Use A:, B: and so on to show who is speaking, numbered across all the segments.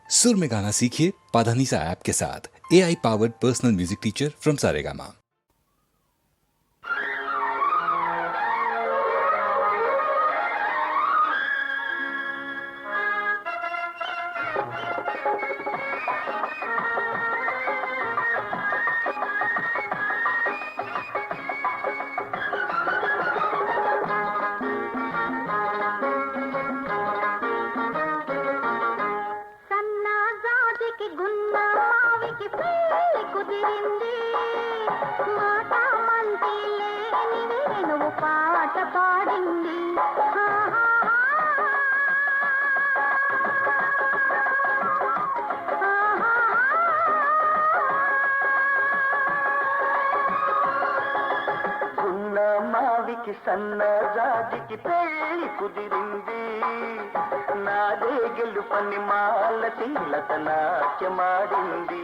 A: सुर में गाना सीखिए पाधानीसा ऐप के साथ। AI powered personal music teacher from Saregama.
B: పాట పాడింది గున్న మావికి సన్న జాజికి పెళ్లి కుదిరింది నాదే గెలుపని మాల తిలక నాట్యమాడింది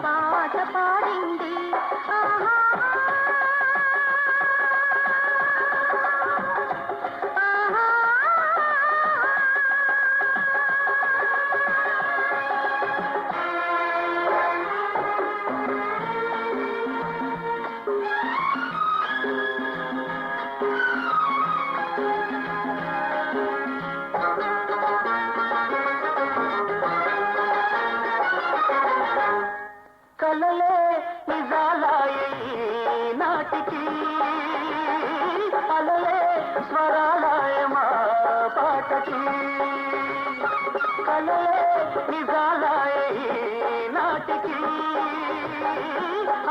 B: పాట పాడింది కలలే నిజాలాయి నాటికి అలలే స్వరాలాయ మా పాటకి కలలే నిజాలాయి నాటికి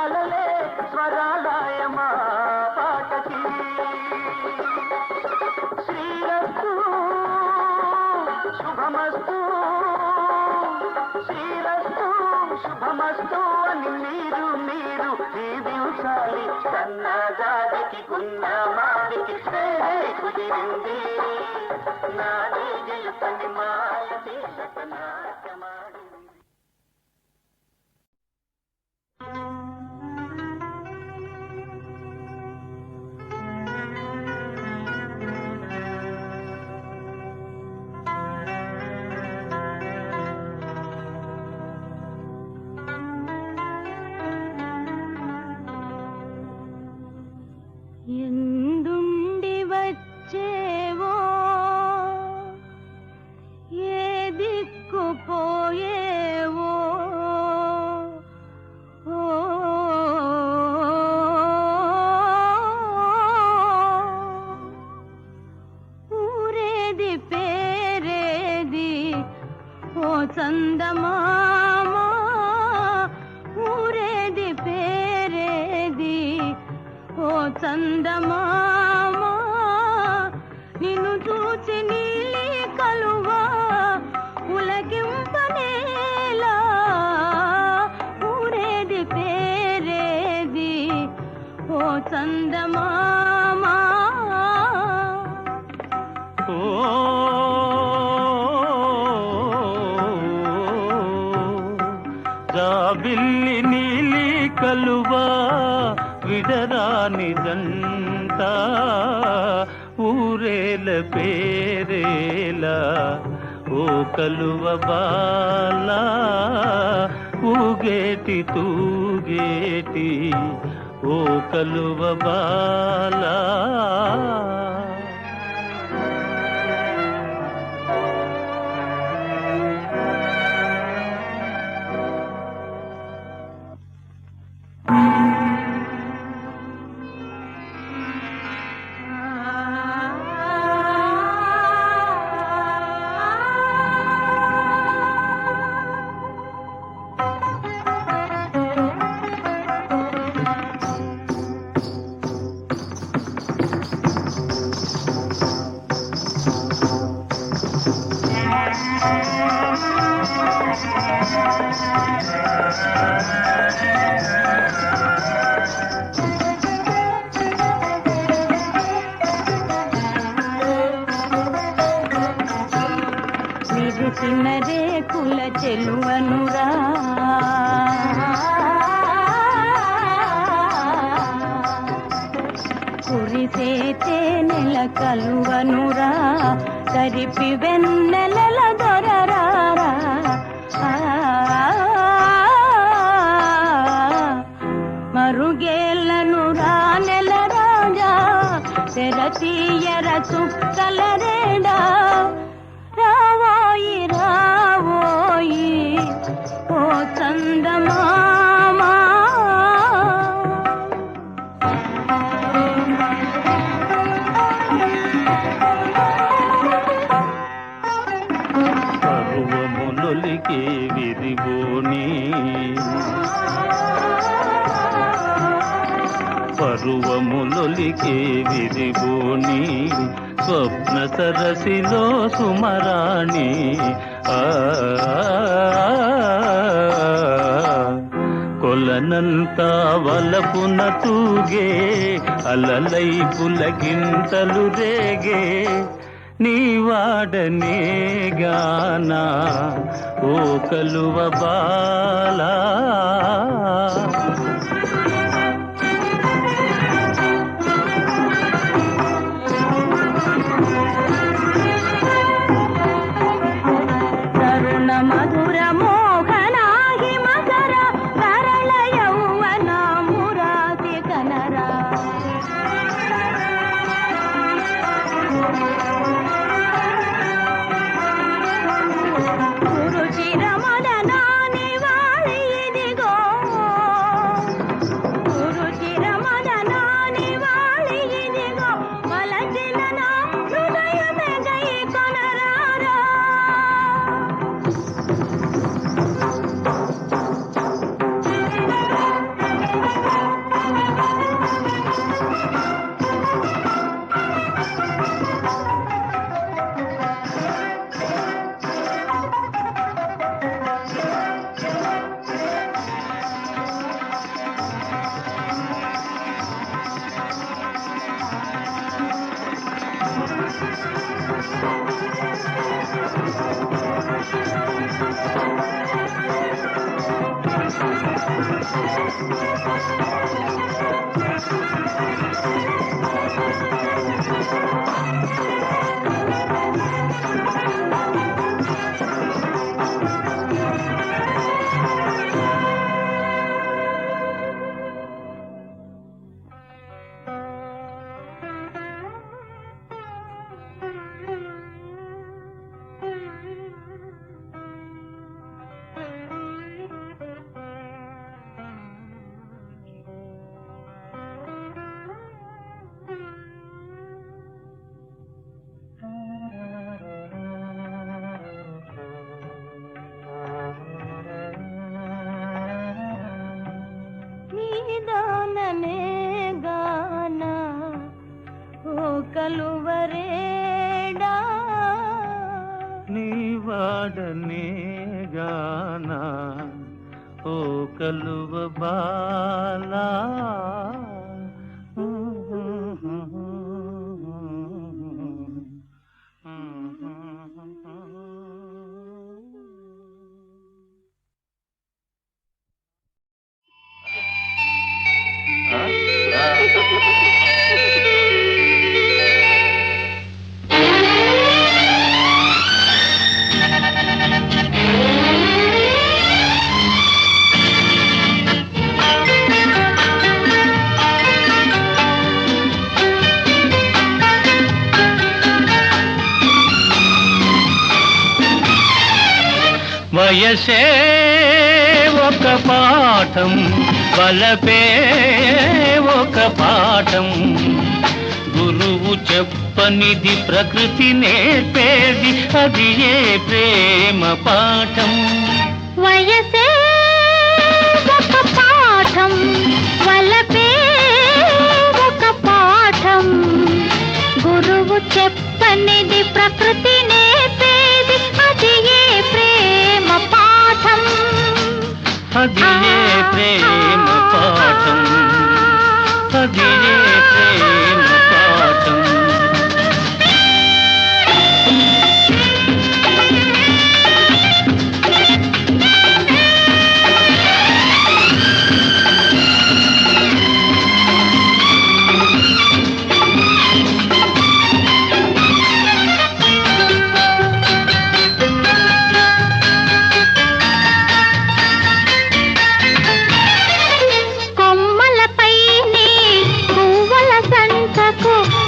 B: అలలే స్వరాలాయ మా పాటకి శ్రీరస్తు శుభమస్తు శ్రీరస్తు శుభమస్తు అని మీరు మీరు దీవించాలి సన్నజాజికి గున్న మావికి కుదిరింది నాదే గెలుపని మాల తిలక నాట్యమాడింది ఎందుండి వచ్చేవో ఏ దిక్కు పోయేవో ఓ ఊరేది పేరేది ఓ చందమామ ఊరేది పేరేది ఓ చందమామ నిన్ను చూచి నీలి కలువా ఉలకింపనేలా ఊరేది పేరేది ఓ చందమామ
C: జాబిల్లి నీలి కలువా విడరాని జంట ఊరేల పేరేల ఓ కలువ బాల ఊగేటి తూగేటి ఓ కలువ బాల
B: విరిసిన రేకుల చెలువనురా కురిసే తేనెల కలువనురా కరిపి వెన్నెలల దొరరారా మరుగేళ్ళను రా నెల రాజా తెరతీయర చుక్కల రేడా రావోయి రావోయి ఓ చందమామా
C: పరువములొలికే విరిగోని పరువములొలికే విరిగోని స్వప్న సరసిలో సుమరాణి కొలనంతా వలపున తూగే అలలై పులకింతలు రేగే నీ వాడనే గానా ఓ కలువ బాలా
B: మధుర మోహనాగి మకర కరళ యౌవన మురాసి కనరా గురుచిర మదనాని వాళి ఇదిగో గురుచిర మదనాని వాళి ఇదిగో మలచిన నా హృదయమే గై కొనరారా కలువరేడా
C: నీ వాడనే గానా ఓ కలువ బాలా వయసే ఒక పాఠం, వలపే ఒక పాఠం. గురువు చెప్పనిది ప్రకృతి నేర్పేది, అది ఏ ప్రేమ పాఠం.
B: వయసే ఒక పాఠం, వలపే ఒక పాఠం. గురువు చెప్పనిది ప్రకృతి నేర్పేది, అది ఏ ప్రేమ పాఠం.
C: అది ఏ ప్రేమ పాఠం, అది ఏ ప్రేమ పాఠం.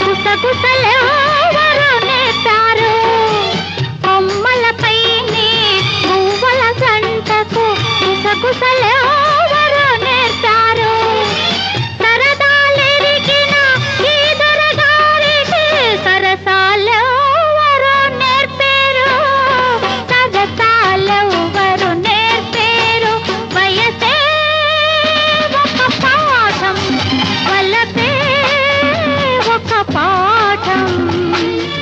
B: గుసగుసలెవరు నేర్పారు? కొమ్మలపైని గువ్వల సంతకు గుసగుసలెవరు నేర్పారు? సరదాలెరిగిన ఈ దొరగారికి సరసాలెవరు నేర్పారు? సరసాలెవరు నేర్పారు? వయసే ఒక పాఠం, వలపే ఒక పాఠం.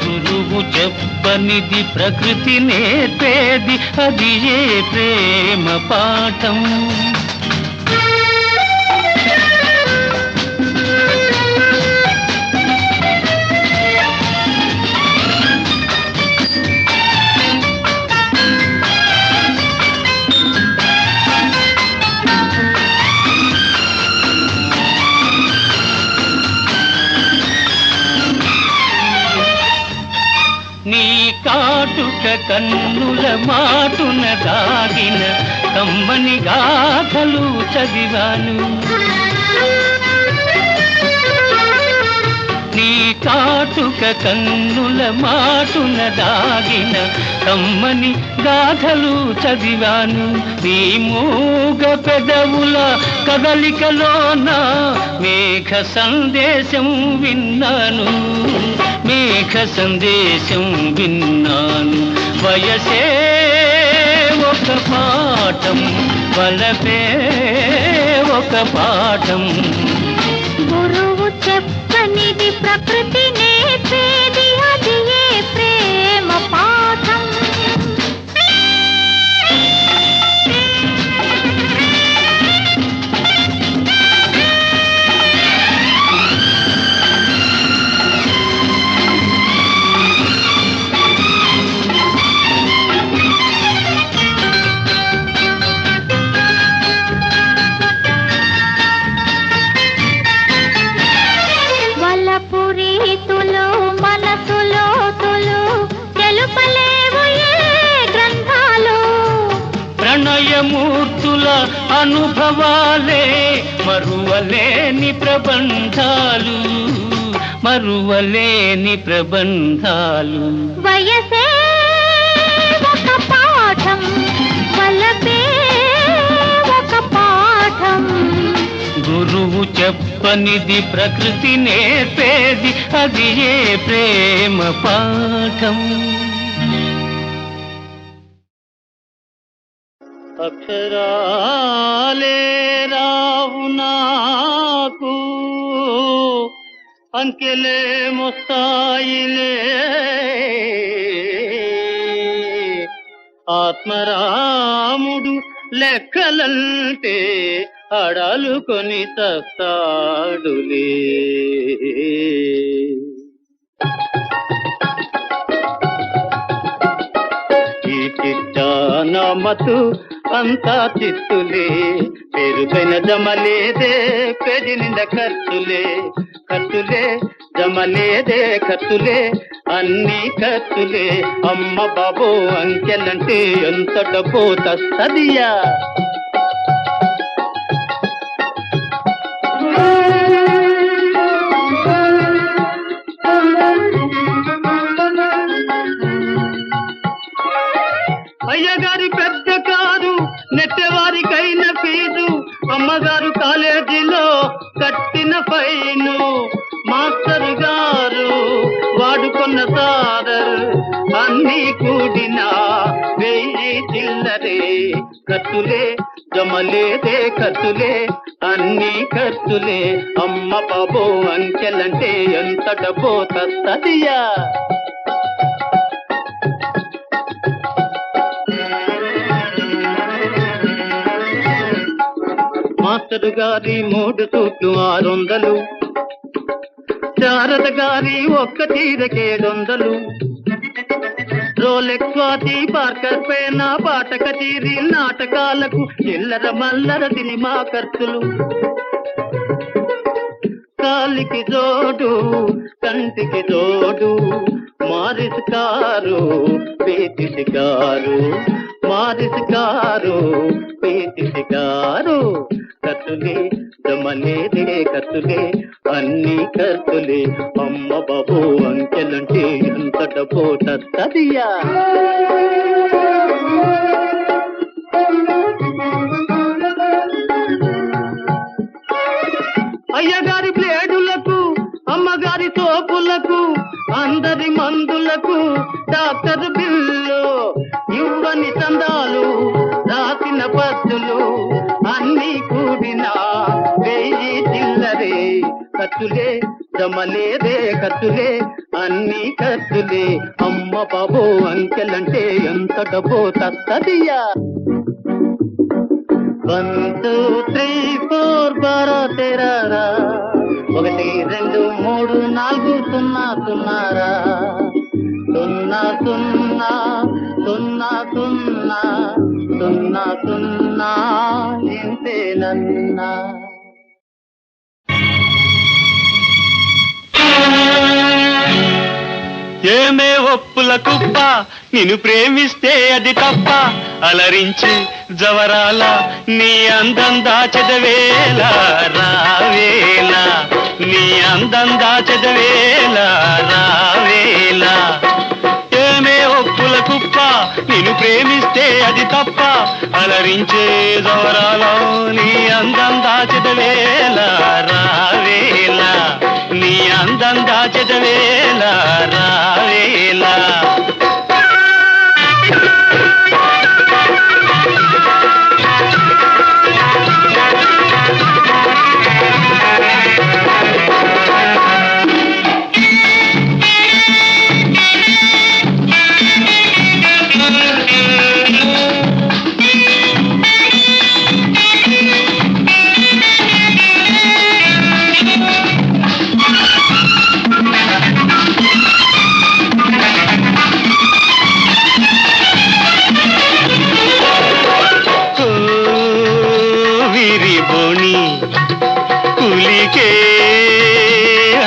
C: గురువు చెప్పనిది ప్రకృతి నేర్పేది, అది ఏ ప్రేమ పాఠం. నీ కాటుక కన్నుల మాటున దాగిన కమ్మని గాథలు చదివాను. నీ కాటుక కన్నుల మాటున దాగిన కమ్మని గాథలు చదివాను. నీ మూగ పెదవుల కదలికలోన మేఘ సందేశం విన్నాను, మేఘ సందేశం విన్నాను. వయసే ఒక పాఠం, వలపే ఒక పాఠం.
B: గురువు చెప్పనిది ప్రకృతి నేర్పేది, అది ఏ ప్రేమ పాఠం. వలపురీతులు మనసులో తులు తెలుపలేవు ఏ గ్రంథాలు.
C: ప్రణయమూర్తుల అనుభవాలే మరువలేని ప్రబంధాలు, మరువలేని ప్రబంధాలు.
B: వయసే ఒక పాఠం, వలపే ఒక పాఠం.
C: గురువు చెప్పనిది ప్రకృతి నేర్పేది, అది ఏ ప్రేమ పాఠం. అక్షరాలే రావు నాకు, అంకెలే మొస్తాయిలే. ఆత్మరాముడు లెక్కలంటే అడలుకొని తస్తాడులే. ఈ చిట్టానమతు అంతా చిత్తులే, పెరుగైన జమలేదే పెడి నింద ఖర్చులే. ఖర్చులే జమలేదే ఖర్చులే, అన్ని ఖర్చులే. అమ్మ బాబో అంకెలంటే ఎంత డబ్బో తస్తదియా. అయ్యగారి పెద్ద అమ్మగారు కాలేజీలో కట్టిన ఫైను, మాస్టర్ గారు వాడుకున్న సారర్, అన్నీ కూడినా 1000 చిల్లరే. ఖర్చులే జమలేదే ఖర్చులే, అన్నీ ఖర్చులే. అమ్మ బాబో అంకెలంటే ఎంత డబ్బో తస్తదియా. మాస్టర్ గారి 3 సూట్లు 600, శారద గారి ఒక్క చీరకే 700. రోలెక్స్ వాచి, పార్కర్ పేన, పాట కచేరీ, నాటకాలకు చిల్లర మల్లర సినిమా ఖర్చులు. కాలికి జోడు కంటికి జోడు, మారిస్ కారు పేతిసి కారు, మారిస్ కారు పేతిసి కారు. ఖర్చులే జమలేదే ఖర్చులే, అన్నీ ఖర్చులే. అమ్మ బాబు అంకెలంటే ఎంత డబ్బో తదియా. అయ్యగారి ప్లేడులకు, అమ్మగారి సోపులకు, అందరి మందులకు డాక్టర్ బిల్లు, ఇవ్వని చందాలు రాసిన పద్దులు, అన్నీ కూడినా 1000 చిల్లరే. ఖర్చులే జమలేదే ఖర్చులే, అన్నీ ఖర్చులే. అమ్మ బాబో అంకెలంటే ఎంత డబ్బో తస్తదియా. 1 2 3 4 12 13 1 2 3 4 0 0 0 0 0 0 0 ఇంతేనన్నా. ఏమే ఒప్పుల కుప్ప, నిన్ను ప్రేమిస్తే అది తప్ప. అలరించి జవరాల నీ అందం దాచెదవేళ రావేళ, నీ అందం దాచెదవేళ రావేళ. ఏమే ఒప్పుల కుప్ప, నిన్ను ప్రేమిస్తే అది తప్ప. అలరించే జవరాల నీ అందం దాచెదవేళ రావేళ, నీ అందం దాచెదవేళ రావేళ. పులికే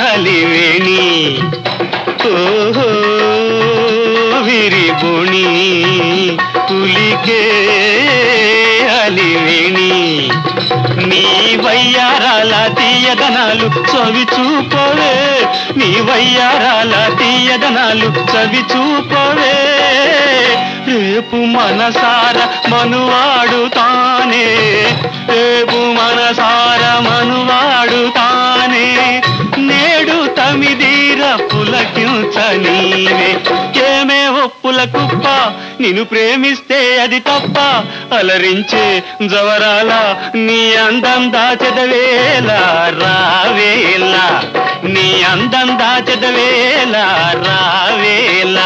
C: హలివేణి, ఓహో విరిబోణి, పులికే హలివేణి. నీ వయ్యారాల తీయదనాలు చవి చూపవే, నీ వయ్యారాల తీయదనాలు చవి చూపవే. రేపు మనసార మనువాడుతానే, రేపు మనసార మనువాడుతానే. నేడు తమిదీర పులకించ నీవే. ఏమే ఒప్పుల కుప్ప, నిన్ను ప్రేమిస్తే అది తప్ప. అలరించే జవరాల నీ అందం దాచెదవేళ రావేళ, నీ అందం దాచెదవేళ రావేళ.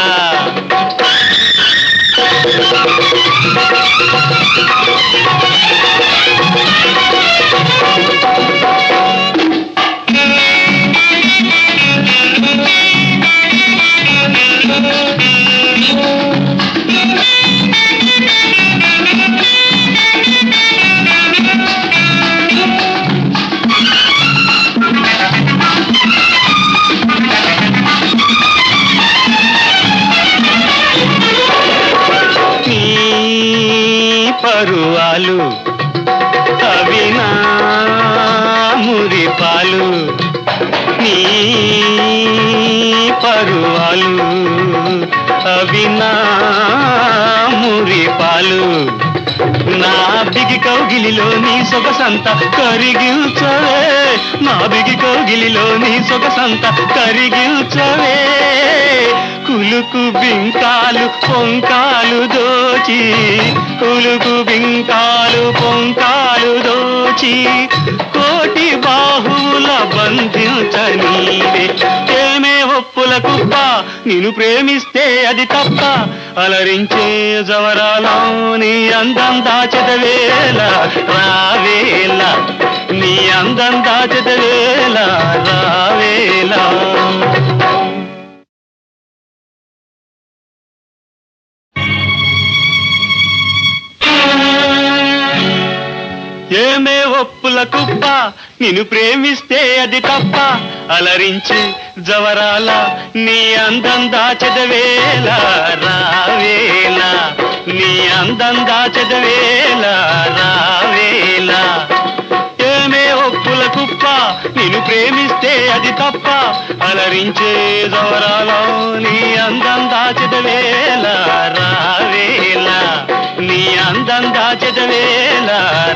C: పరువాలు అవి కౌగిలిలో నీ సొగసంత కరిగించవే నాభిగి కౌగిలిలో నీ సొగసంత కరిగించవే కులుకు బింకాలు పొంకాలు దోచి కులుకు బింకాలు పొంకాలు దోచి కోటి బాహువుల బంధించనీవే ఏమే ఒప్పుల కుప్ప నిన్ను ప్రేమిస్తే అది తప్ప అలరించే జవరాలో నీ అందం దాచెదవేళ రావేళ నీ అందం దాచెదవేళ రావేళ ఏమే ఒప్పుల కుప్ప నిన్ను ప్రేమిస్తే అది తప్ప అలరించి జవరాల నీ అందం దాచెదవేళ రావేళ నీ అందం దాచెదవేళ రావేళ ఏమే ఒప్పుల కుప్ప నిన్ను ప్రేమిస్తే అది తప్ప అలరించే జవరాల నీ అందం దాచెదవేళ రావేళ నీ అందం దాచెదవేళ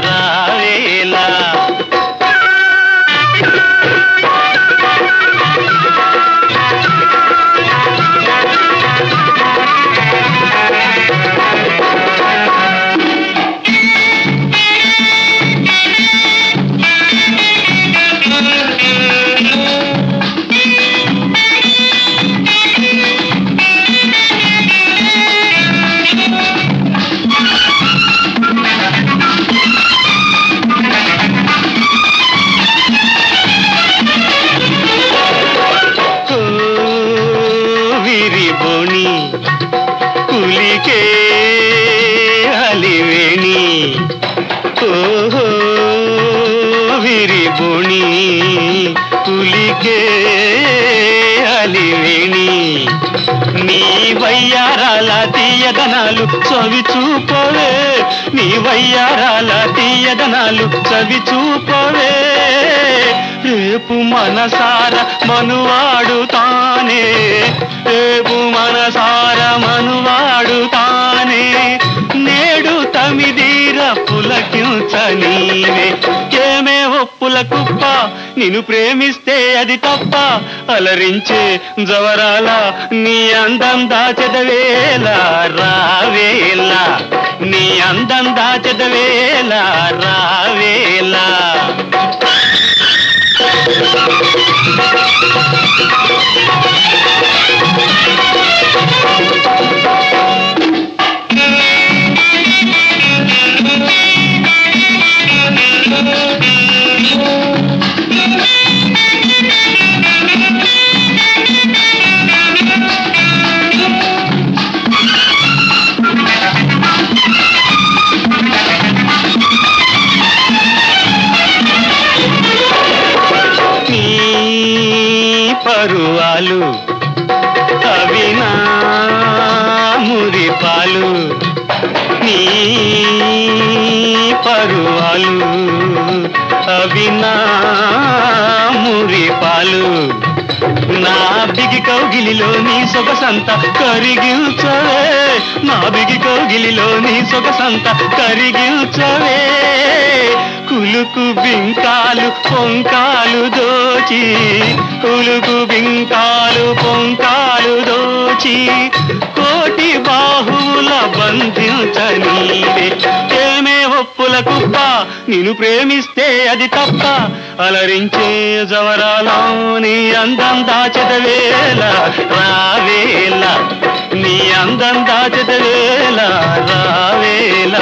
C: రావేళ కులికే హలివేణి ఓహో విరిబోణి కులికే హలివేణి నీ వయ్యారాల తీయదనాలు చవి చూపవే నీ వయ్యారాల తీయదనాలు చవి చూపవే రేపు మనసార మనువాడు తానే రేపు మనసార మనువాడు తానే నేడు తమిదీర పులకించనీవే ఏమే ఒప్పుల కుప్ప నిన్ను ప్రేమిస్తే అది తప్ప అలరించే జవరాల నీ అందం దాచెదవేళ రావేళ నీ అందం దాచెదవేళ రావేళ పరువాలు అవినా మురిపాలు నీ పరువాలు అవినా మురిపాలు నా బిగి కౌగిలిలో నీ సొగసంత కరిగించవే నా బిగి కౌగిలిలో నీ సొగసంత కరిగించవే కులుకు బింకాలు పొంకాలు దోచి కులుకు బింకాలు పొంకాలు దోచి కోటి బాహువుల బంధించనీవే ఏమే ఒప్పుల కుప్ప నిన్ను ప్రేమిస్తే అది తప్ప అలరించే జవరాలో నీ అందం దాచెదవేళ రావేళ నీ అందం దాచెదవేళ రావేళ